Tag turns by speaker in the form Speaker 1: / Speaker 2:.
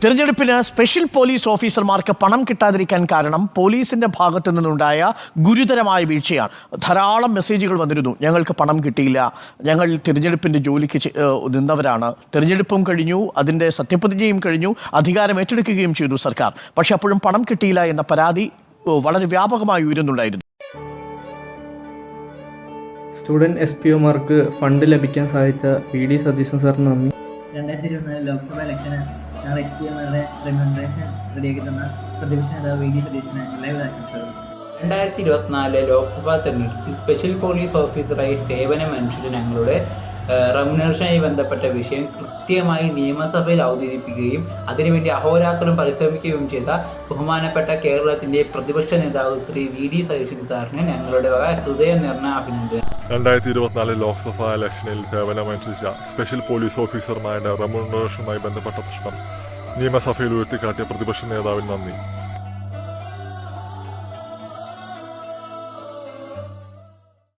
Speaker 1: തെരഞ്ഞെടുപ്പിന് special police ഓഫീസർമാർക്ക് പണം കിട്ടാതിരിക്കാൻ കാരണം പോലീസിന്റെ ഭാഗത്തു നിന്നുണ്ടായ ഗുരുതരമായ വീഴ്ചയാണ്. ധാരാളം മെസ്സേജുകൾ വന്നിരുന്നു. ഞങ്ങൾക്ക് പണം കിട്ടിയില്ല, ഞങ്ങൾ തിരഞ്ഞെടുപ്പിന്റെ ജോലിക്ക് നിന്നവരാണ്, തിരഞ്ഞെടുപ്പും കഴിഞ്ഞു, അതിൻ്റെ സത്യപ്രതിജ്ഞയും കഴിഞ്ഞു, അധികാരം ഏറ്റെടുക്കുകയും ചെയ്തു സർക്കാർ, പക്ഷെ അപ്പോഴും പണം കിട്ടിയില്ല എന്ന പരാതി വളരെ വ്യാപകമായി ഉയരുന്നുണ്ടായിരുന്നു.
Speaker 2: സ്റ്റുഡൻറ് SPOമാർക്ക് ഫണ്ട് ലഭിക്കാൻ സാധിച്ച PD സതീശൻ സാറിന് നന്ദി.
Speaker 3: 2024 ലോക്സഭാ ഇലക്ഷന് ഞങ്ങൾ SPOമാരുടെ റെമ്യൂണറേഷൻ റെഡിയാക്കി തന്ന പ്രതിപക്ഷ നേതാവ് VD സതീശന് എല്ലാവിധ ആശംസകളും.
Speaker 4: 2024 ലോക്സഭാ തെരഞ്ഞെടുപ്പിൽ സ്പെഷ്യൽ പോലീസ് ഓഫീസറായി സേവനമനുഷ്ഠിച്ച ഞങ്ങളുടെ റെമ്യൂണറേഷനുമായി ബന്ധപ്പെട്ട വിഷയം കൃത്യമായി നിയമസഭയിൽ അവതരിപ്പിക്കുകയും അതിനുവേണ്ടി അഹോരാത്രം പരിശ്രമിക്കുകയും ചെയ്ത ബഹുമാനപ്പെട്ട കേരളത്തിൻ്റെ പ്രതിപക്ഷ നേതാവ് ശ്രീ VD സതീശൻ സാറിന് ഞങ്ങളുടെ വക ഹൃദയം നിറഞ്ഞ അഭിനന്ദനം.
Speaker 5: 2024 ലോക്സഭാ ഇലക്ഷനിൽ സേവനമനുഷ്ഠിച്ച സ്പെഷ്യൽ പോലീസ് ഓഫീസർമാരുടെ റെമ്യൂണറേഷനുമായി ബന്ധപ്പെട്ട പ്രശ്നം നിയമസഭയിൽ ഉയർത്തിക്കാട്ടിയ പ്രതിപക്ഷ നേതാവിന് നന്ദി.